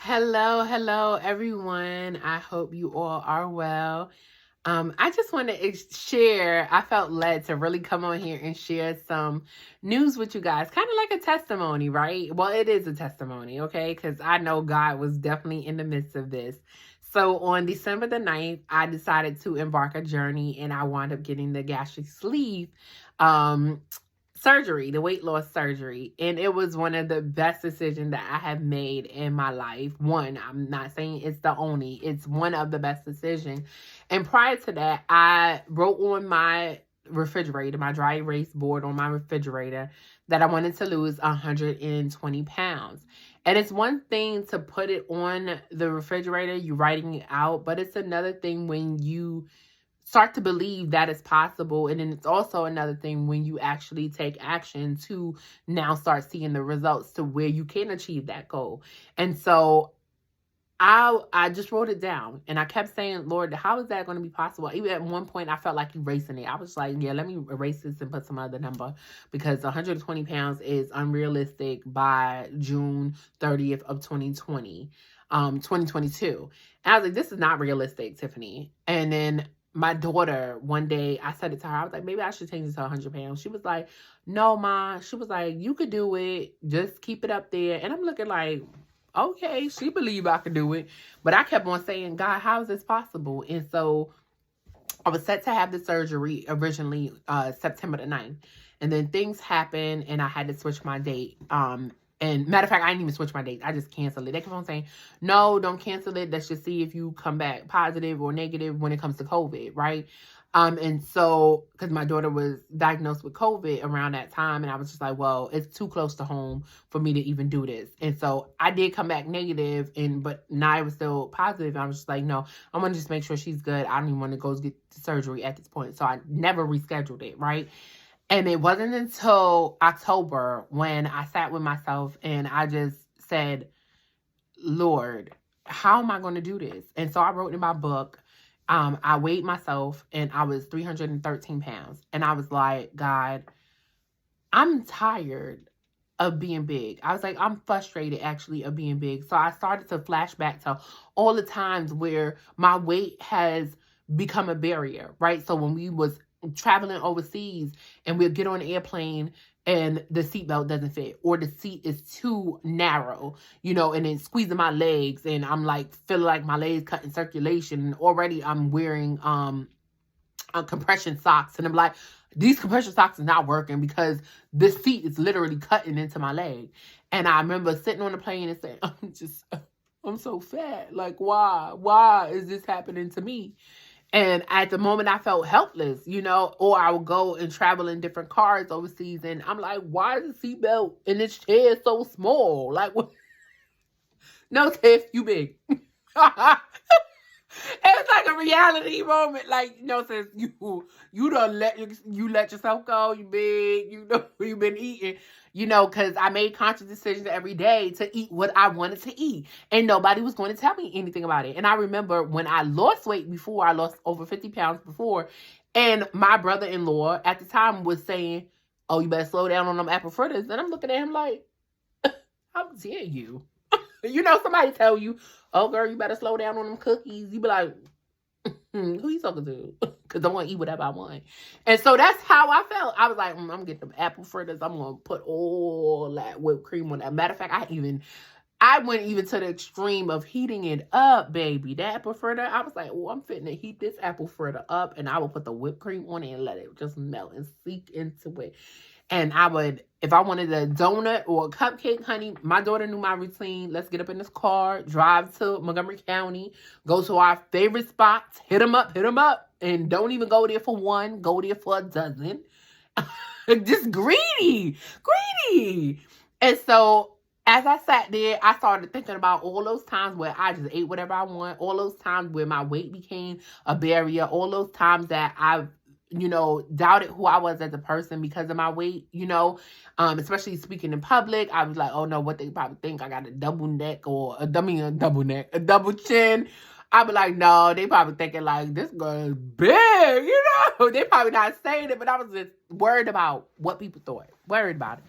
Hello, everyone. I hope you all are well. I just want to share. I felt led to really come on here and share some news with you guys, kind of like a testimony, right? Well, it is a testimony, okay? Because I know God was definitely in the midst of this. So on December the 9th, I decided to embark a journey, and I wound up getting the gastric sleeve. Um, Surgery, the weight loss surgery. And it was one of the best decisions that I have made in my life. One, I'm not saying it's the only, it's one of the best decisions. And prior to that, I wrote on my refrigerator, my dry erase board on my refrigerator, that I wanted to lose 120 pounds. And it's one thing to put it on the refrigerator, you writing it out, but it's another thing when you start to believe that it's possible. And then it's also another thing when you actually take action to now start seeing the results to where you can achieve that goal. And so I just wrote it down, and I kept saying, Lord, how is that going to be possible? Even at one point, I felt like erasing it. I was like, yeah, let me erase this and put some other number, because 120 pounds is unrealistic by June 30th of 2022. And I was like, this is not realistic, Tiffany. And then my daughter, one day, I said it to her. I was like, maybe I should change it to 100 pounds. She was like, no, Ma. She was like, you could do it. Just keep it up there. And I'm looking like, okay, she believed I could do it. But I kept on saying, God, how is this possible? And so I was set to have the surgery originally September the 9th. And then things happened, and I had to switch my date. And matter of fact, I didn't even switch my date. I just canceled it. They kept on saying, no, don't cancel it. Let's just see if you come back positive or negative when it comes to COVID, right? And so, because my daughter was diagnosed with COVID around that time, and I was just like, well, it's too close to home for me to even do this. And so I did come back negative, but Nia was still positive. And I was just like, no, I'm going to just make sure she's good. I don't even want to go get surgery at this point. So I never rescheduled it, right? And it wasn't until October when I sat with myself and I just said, Lord, how am I going to do this? And so I wrote in my book, I weighed myself and I was 313 pounds. And I was like, God, I'm tired of being big. I was like, I'm frustrated actually of being big. So I started to flash back to all the times where my weight has become a barrier, right? So when we was traveling overseas and we'll get on an airplane and the seatbelt doesn't fit, or the seat is too narrow, and then squeezing my legs, and I'm like feeling like my legs cutting circulation, and already I'm wearing compression socks, and I'm like, these compression socks are not working because this seat is literally cutting into my leg. And I remember sitting on the plane and saying, I'm so fat. Like, why is this happening to me? And at the moment, I felt helpless, or I would go and travel in different cars overseas, and I'm like, why is the seatbelt in this chair so small? Like, what? No, Tiff, you big. It's like a reality moment. Like, since you done let yourself go, you big, you've been eating, because I made conscious decisions every day to eat what I wanted to eat. And nobody was going to tell me anything about it. And I remember when I lost weight before, I lost over 50 pounds before, and my brother-in-law at the time was saying, oh, you better slow down on them apple fritters. And I'm looking at him like, how dare you? Somebody tell you, oh, girl, you better slow down on them cookies. You be like, who you talking to? Because I'm going to eat whatever I want. And so that's how I felt. I was like, I'm going to get them apple fritters. I'm going to put all that whipped cream on that. Matter of fact, I went even to the extreme of heating it up, baby. That apple fritter, I was like, oh, I'm fitting to heat this apple fritter up, and I will put the whipped cream on it and let it just melt and seep into it. And I would, if I wanted a donut or a cupcake, honey, my daughter knew my routine. Let's get up in this car, drive to Montgomery County, go to our favorite spots, hit them up, and don't even go there for one, go there for a dozen. Just greedy. And so as I sat there, I started thinking about all those times where I just ate whatever I want, all those times where my weight became a barrier, all those times that I've doubted who I was as a person because of my weight, especially speaking in public. I was like, oh no, what they probably think I got a double neck or a double chin. I be like, no, they probably thinking like, this girl is big, They probably not saying it, but I was just worried about what people thought. Worried about it.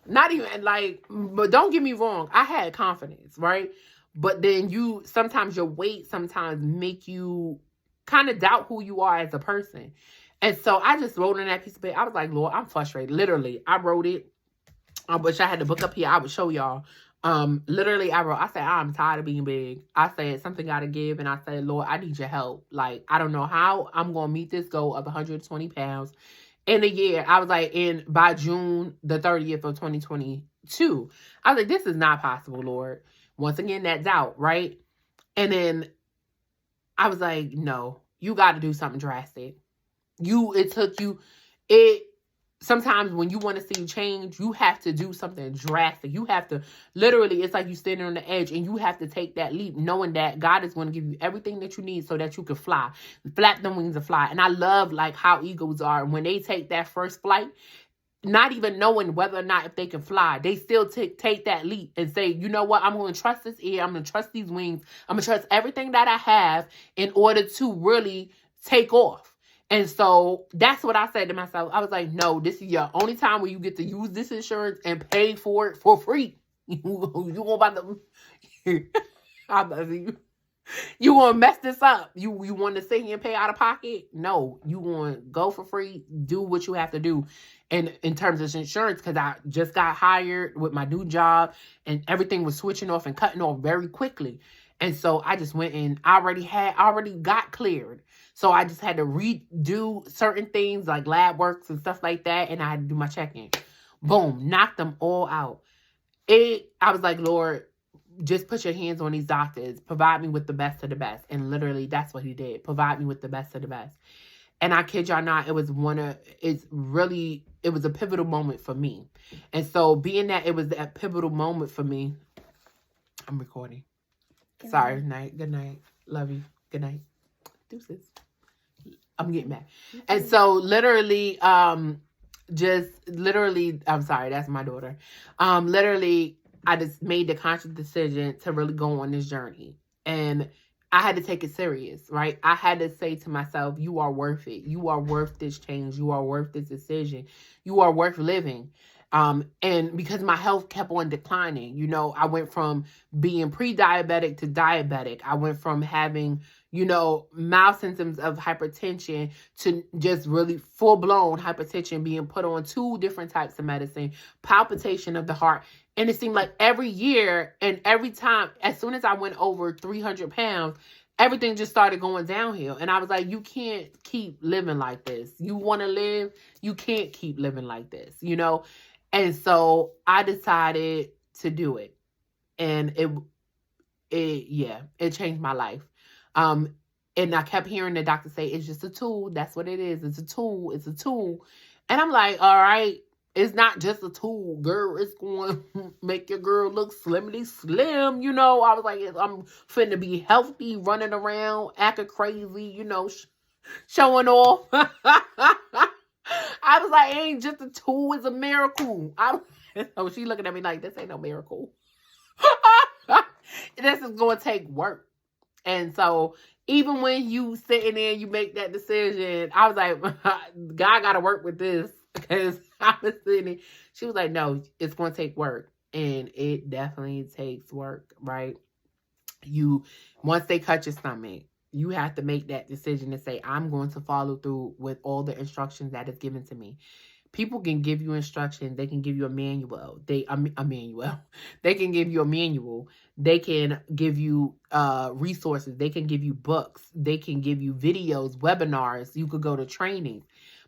Not even like, but don't get me wrong, I had confidence, right? But then sometimes your weight sometimes make you kind of doubt who you are as a person. And so I just wrote on that piece of paper. I was like, Lord, I'm frustrated. Literally, I wrote it. I wish I had the book up here. I would show y'all. Literally, I said, I'm tired of being big. I said, something got to give. And I said, Lord, I need your help. Like, I don't know how I'm going to meet this goal of 120 pounds in a year. I was like, by June the 30th of 2022, I was like, this is not possible, Lord. Once again, that doubt, right? And then I was like, no, you got to do something drastic. Sometimes when you want to see change, you have to do something drastic. You have to, literally, it's like you standing on the edge and you have to take that leap, knowing that God is going to give you everything that you need so that you can fly. Flap them wings and fly. And I love like how eagles are. When they take that first flight, not even knowing whether or not if they can fly, they still take that leap and say, you know what, I'm going to trust this air. I'm going to trust these wings. I'm going to trust everything that I have in order to really take off. And so that's what I said to myself. I was like, no, this is your only time where you get to use this insurance and pay for it for free. You about to, you want to mess this up. You want to sit here and pay out of pocket? No, you want to go for free. Do what you have to do. And in terms of insurance, because I just got hired with my new job and everything was switching off and cutting off very quickly. And so I just went and I already got cleared. So I just had to redo certain things like lab works and stuff like that. And I had to do my check-in. Boom, knocked them all out. I was like, Lord, just put your hands on these doctors. Provide me with the best of the best. And literally, that's what he did. Provide me with the best of the best. And I kid y'all not, it was a pivotal moment for me. And so being that it was that pivotal moment for me, I'm recording. Sorry, night. Good night. Love you. Good night. Deuces. I'm getting back. And so literally, I'm sorry, that's my daughter. Literally, I just made the conscious decision to really go on this journey. And I had to take it serious, right? I had to say to myself, you are worth it. You are worth this change. You are worth this decision. You are worth living. And because my health kept on declining, you know, I went from being pre-diabetic to diabetic. I went from having, you know, mild symptoms of hypertension to just really full-blown hypertension, being put on 2 different types of medicine, palpitation of the heart. And it seemed like every year and every time, as soon as I went over 300 pounds, everything just started going downhill. And I was like, you can't keep living like this. You want to live, you can't keep living like this, you know? And so I decided to do it. And it changed my life. And I kept hearing the doctor say, it's just a tool. That's what it is. It's a tool. It's a tool. And I'm like, all right, it's not just a tool, girl. It's going to make your girl look slim. You know, I was like, I'm finna be healthy, running around, acting crazy, you know, showing off. I was like, it ain't just a tool, it's a miracle. So she looking at me like, this ain't no miracle. This is going to take work. And so even when you sitting there, you make that decision, I was like, God got to work with this. Because I was sitting there. She was like, no, it's going to take work. And it definitely takes work, right? Once they cut your stomach, you have to make that decision to say, I'm going to follow through with all the instructions that is given to me. People can give you instructions. They can give you a manual. They can give you a manual. They can give you resources. They can give you books. They can give you videos, webinars. You could go to training.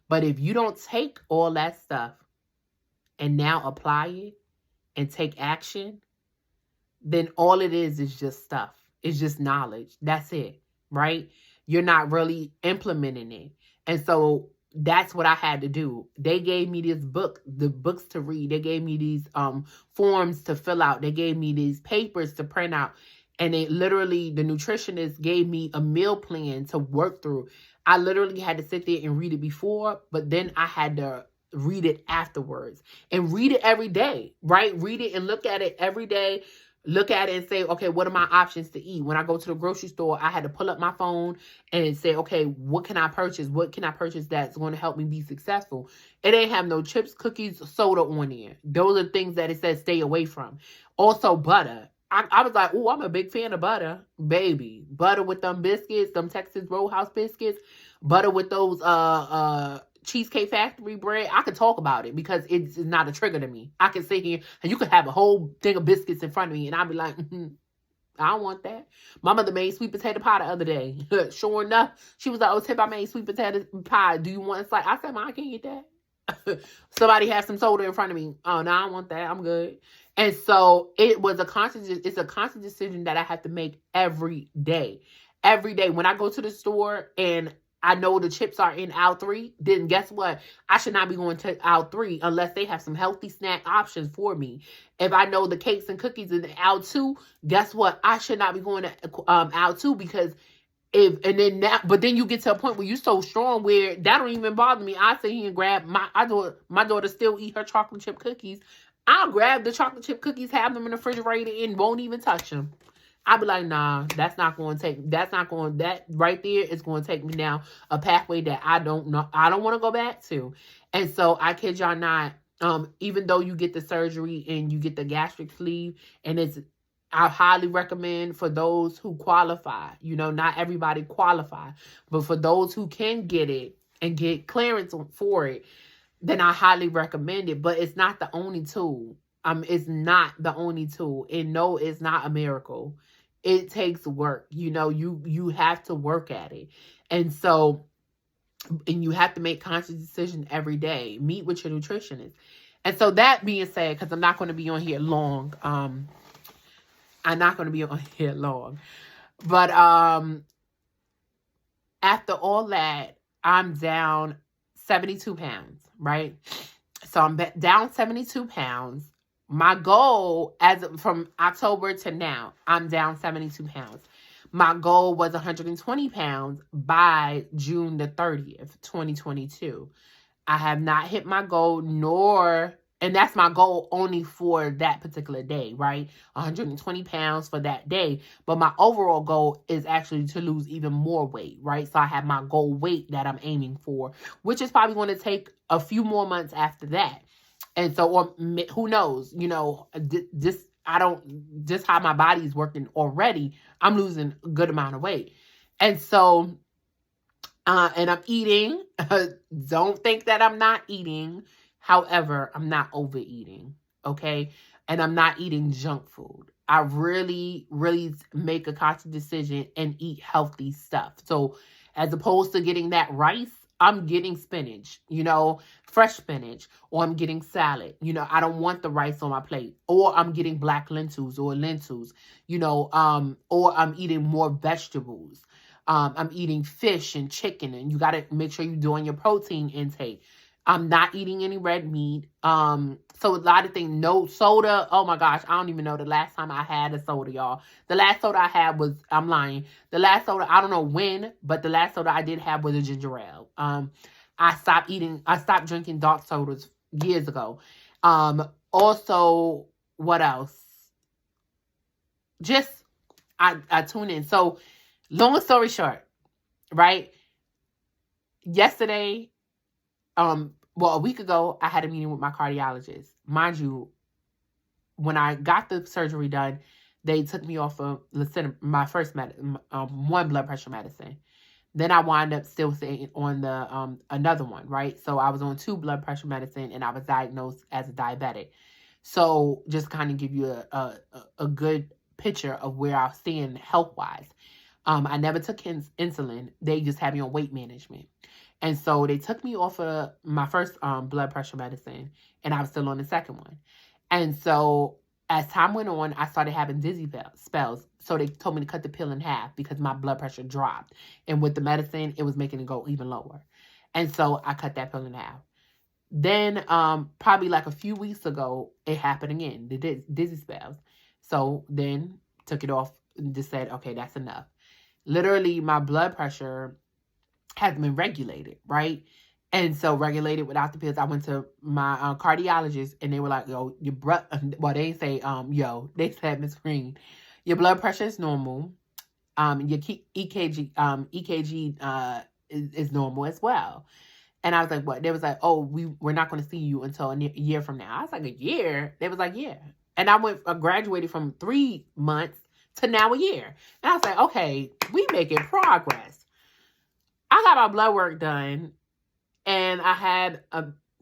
But if you don't take all that stuff and now apply it and take action, then all it is just stuff. It's just knowledge. That's it, right? You're not really implementing it. And so that's what I had to do. They gave me the books to read. They gave me these forms to fill out. They gave me these papers to print out. And the nutritionist gave me a meal plan to work through. I literally had to sit there and read it before, but then I had to read it afterwards and read it every day, right? Read it and look at it every day. Look at it and say, okay, what are my options to eat? When I go to the grocery store, I had to pull up my phone and say, okay, what can I purchase? What can I purchase that's going to help me be successful? It ain't have no chips, cookies, soda on there. Those are things that it says stay away from. Also butter. I was like, oh, I'm a big fan of butter, baby. Butter with them biscuits, them Texas Roadhouse biscuits, butter with those Cheesecake Factory bread. I could talk about it because it's not a trigger to me. I can sit here and you could have a whole thing of biscuits in front of me and I'll be like, I don't want that. My mother made sweet potato pie the other day. Sure enough, she was like, oh, Tip, I made sweet potato pie. Do you want a slice? I said, Mom, I can't eat that. Somebody has some soda in front of me. Oh, no, I don't want that. I'm good. And so it's a constant decision that I have to make every day. Every day. When I go to the store and I know the chips are in aisle 3, then guess what? I should not be going to aisle 3 unless they have some healthy snack options for me. If I know the cakes and cookies in aisle 2, guess what? I should not be going to aisle 2 because but then you get to a point where you're so strong where that don't even bother me. I sit here and grab my daughter still eat her chocolate chip cookies. I'll grab the chocolate chip cookies, have them in the refrigerator, and won't even touch them. I'll be like, nah, that right there is going to take me down a pathway that I don't want to go back to. And so I kid y'all not, even though you get the surgery and you get the gastric sleeve, and I highly recommend for those who qualify, not everybody qualify, but for those who can get it and get clearance for it, then I highly recommend it. But it's not the only tool. It's not the only tool. And no, it's not a miracle. It takes work. You have to work at it. And you have to make conscious decisions every day. Meet with your nutritionist. And so that being said, because I'm not going to be on here long. But after all that, I'm down 72 pounds, right? So I'm down 72 pounds. My goal from October to now, I'm down 72 pounds. My goal was 120 pounds by June the 30th, 2022. I have not hit my goal, and that's my goal only for that particular day, right? 120 pounds for that day. But my overall goal is actually to lose even more weight, right? So I have my goal weight that I'm aiming for, which is probably going to take a few more months after that. And so, or who knows, just how my body is working already, I'm losing a good amount of weight. And so, and I'm eating. Don't think that I'm not eating. However, I'm not overeating, okay? And I'm not eating junk food. I really, really make a conscious decision and eat healthy stuff. So as opposed to getting that rice, I'm getting spinach, fresh spinach, or I'm getting salad. I don't want the rice on my plate. Or I'm getting black lentils, or I'm eating more vegetables. I'm eating fish and chicken, and you got to make sure you're doing your protein intake. I'm not eating any red meat. So a lot of things, no soda. Oh my gosh, I don't even know the last time I had a soda, y'all. The last soda I had was, I'm lying. The last soda, I don't know when, but the last soda I did have was a ginger ale. I stopped drinking dark sodas years ago. Also, what else? Just, I tune in. So, long story short, right? Yesterday, a week ago, I had a meeting with my cardiologist. Mind you, when I got the surgery done, they took me off of my first one blood pressure medicine. Then I wound up still staying on the another one, right? So I was on 2 blood pressure medicine, and I was diagnosed as a diabetic. So just kind of give you a good picture of where I was staying health-wise. I never took insulin. They just had me on weight management. And so they took me off of my first blood pressure medicine, and I was still on the second one. And so as time went on, I started having dizzy spells. So they told me to cut the pill in half because my blood pressure dropped. And with the medicine, it was making it go even lower. And so I cut that pill in half. Then probably like a few weeks ago, it happened again, the dizzy spells. So then took it off and just said, okay, that's enough. Literally, my blood pressure has been regulated, right? And so regulated without the pills. I went to my cardiologist, and they were like, yo, your blood, well, they didn't say, they said, Miss Green, your blood pressure is normal. Your EKG is normal as well. And I was like, what? They was like, oh, we're not going to see you until a year from now. I was like, a year? They was like, yeah. And I graduated from 3 months to now a year. And I was like, okay, we making progress. I got my blood work done, and I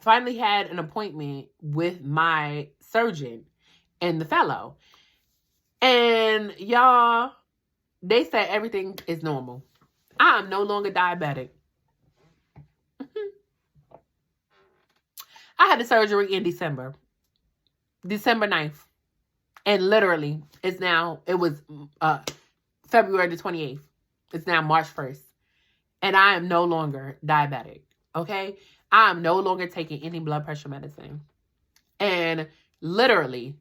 finally had an appointment with my surgeon and the fellow. And y'all, they said everything is normal. I am no longer diabetic. I had the surgery in December 9th. And literally, it was February the 28th. It's now March 1st. And I am no longer diabetic. Okay? I am no longer taking any blood pressure medicine. And literally,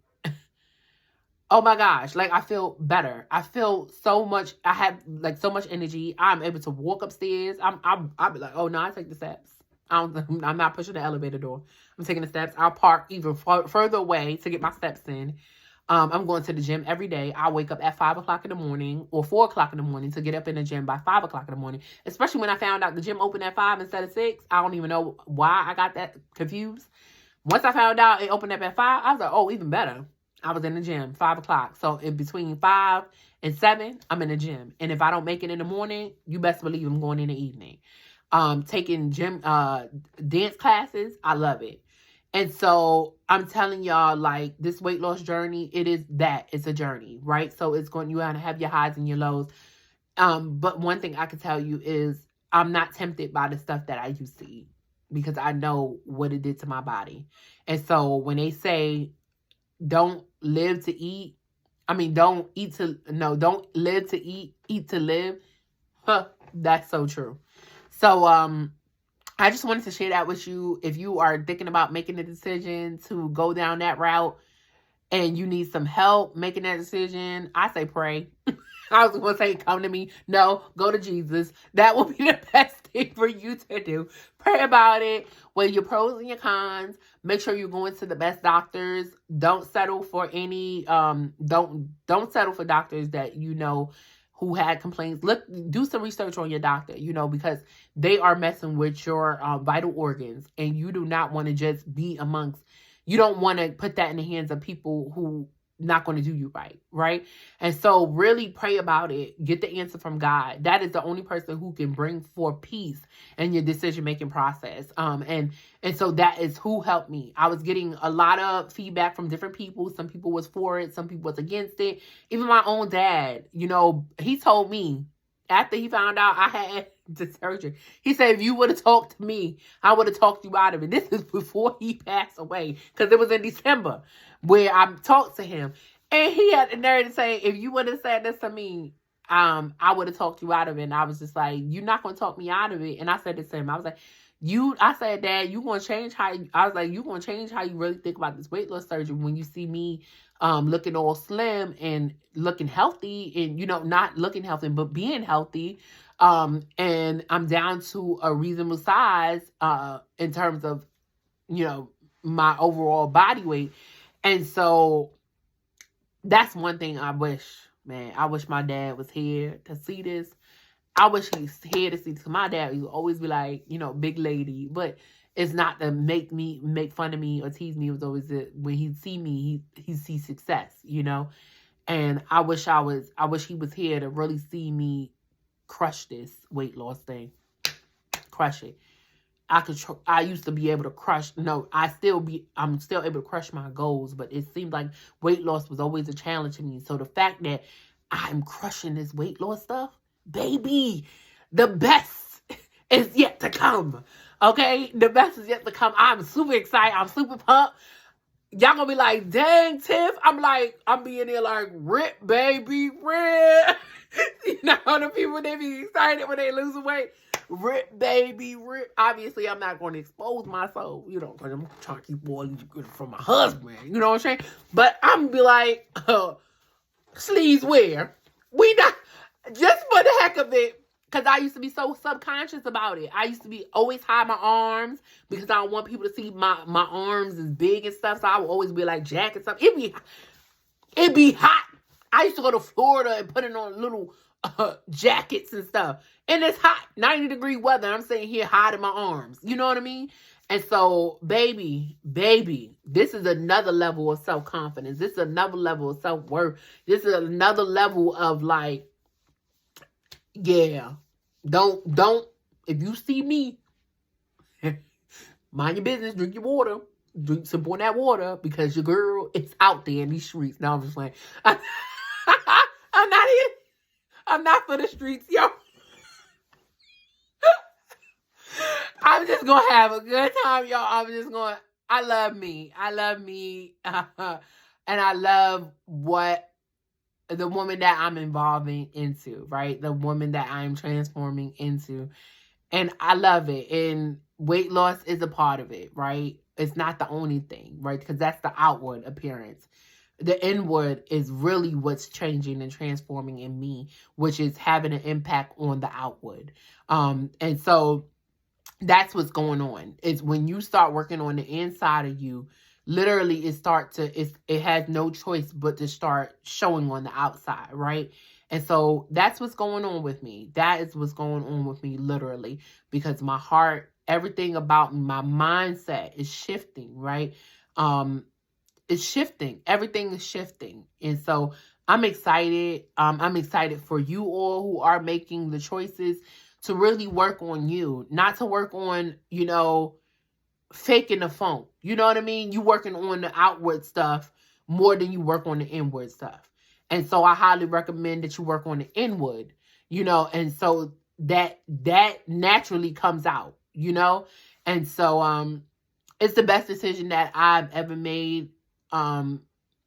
oh my gosh, like I feel better. I feel so much, I have like so much energy. I'm able to walk upstairs. I'll be like, oh no, I take the steps. I'm not pushing the elevator door. I'm taking the steps. I'll park even further away to get my steps in. I'm going to the gym every day. I wake up at 5 o'clock in the morning or 4 o'clock in the morning to get up in the gym by 5 o'clock in the morning. Especially when I found out the gym opened at 5 instead of 6. I don't even know why I got that confused. Once I found out it opened up at 5, I was like, oh, even better. I was in the gym 5 o'clock. So in between 5 and 7, I'm in the gym. And if I don't make it in the morning, you best believe I'm going in the evening. Taking gym dance classes, I love it. And so I'm telling y'all, like, this weight loss journey, it's a journey, right? So you're going to have your highs and your lows. But one thing I can tell you is I'm not tempted by the stuff that I used to eat because I know what it did to my body. And so when they say don't live to eat, don't live to eat to live. That's so true. So, I just wanted to share that with you. If you are thinking about making a decision to go down that route and you need some help making that decision, I say pray. I was going to say come to me. No, go to Jesus. That will be the best thing for you to do. Pray about it. Weigh your pros and your cons. Make sure you're going to the best doctors. Don't settle for any, don't settle for doctors that you know who had complaints. Do some research on your doctor, because they are messing with your vital organs, and you do not want to just be you don't want to put that in the hands of people who not going to do you right? And so really pray about it. Get the answer from God. That is the only person who can bring forth peace in your decision-making process. And so that is who helped me. I was getting a lot of feedback from different people. Some people was for it. Some people was against it. Even my own dad, he told me after he found out I had the surgery, he said, if you would have talked to me, I would have talked you out of it. This is before he passed away, because it was in December where I talked to him. And he had the nerve to say, if you would have said this to me, I would have talked you out of it. And I was just like, you're not going to talk me out of it. And I said this to him. I was like, I said, Dad, you going to change you going to change how you really think about this weight loss surgery when you see me looking all slim and looking healthy and, not looking healthy, but being healthy. And I'm down to a reasonable size, in terms of, my overall body weight. And so that's one thing I wish my dad was here to see this. I wish he's here to see this. My dad used to always be like, big lady, but it's not to make fun of me or tease me. It was always when he'd see me, he see success, and I wish he was here to really see me crush this weight loss thing. Crush it. I used to be able to crush. No, I'm still able to crush my goals, but it seemed like weight loss was always a challenge to me. So the fact that I'm crushing this weight loss stuff, baby, the best is yet to come. Okay? The best is yet to come. I'm super excited. I'm super pumped. Y'all gonna be like, dang, Tiff. I'm being there like, rip, baby, rip. The people, they be excited when they lose weight. Rip, baby, rip. Obviously, I'm not going to expose myself, because I'm trying to keep all these good from my husband. You know what I'm saying? But I'm going to be like, sleeves wear. We not, just for the heck of it, because I used to be so subconscious about it. I used to be always hide my arms because I don't want people to see my arms is big and stuff. So I would always be like jackets stuff. It'd be hot. I used to go to Florida and put it on little jackets and stuff. And it's hot, 90-degree weather. I'm sitting here hiding my arms. You know what I mean? And so, baby, this is another level of self-confidence. This is another level of self-worth. This is another level of like, yeah, don't, if you see me, mind your business, drink your water, drink some of that water, because your girl is out there in these streets. Now I'm just like, I'm not here. I'm not for the streets, yo. I'm just gonna have a good time, y'all. I love me. I love me. And I love what the woman that I'm evolving into, right? The woman that I'm transforming into. And I love it. And weight loss is a part of it, right? It's not the only thing, right? Because that's the outward appearance. The inward is really what's changing and transforming in me, which is having an impact on the outward. And so that's what's going on. It's when you start working on the inside of you, literally it has no choice but to start showing on the outside, right? And so that's what's going on with me. That is what's going on with me, literally, because my heart, everything about my mindset is shifting, right? It's shifting. Everything is shifting. And so I'm excited. I'm excited for you all who are making the choices to really work on you, not to work on, faking the funk. You know what I mean? You working on the outward stuff more than you work on the inward stuff. And so I highly recommend that you work on the inward, and so that naturally comes out, And so it's the best decision that I've ever made. The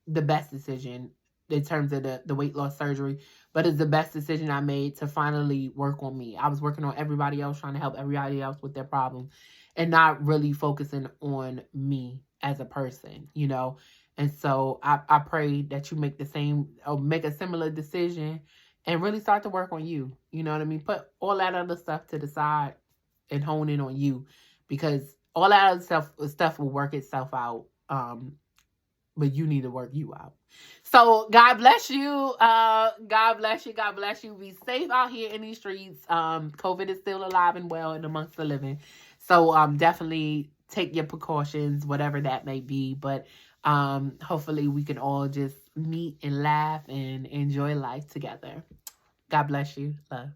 best decision in terms of the weight loss surgery, but it's the best decision I made to finally work on me. I was working on everybody else, trying to help everybody else with their problems and not really focusing on me as a person, And so I pray that you make the same or make a similar decision and really start to work on you. You know what I mean? Put all that other stuff to the side and hone in on you, because all that other stuff will work itself out. But you need to work you out. So God bless you. God bless you. God bless you. Be safe out here in these streets. COVID is still alive and well and amongst the living. So definitely take your precautions, whatever that may be. But hopefully we can all just meet and laugh and enjoy life together. God bless you. Love.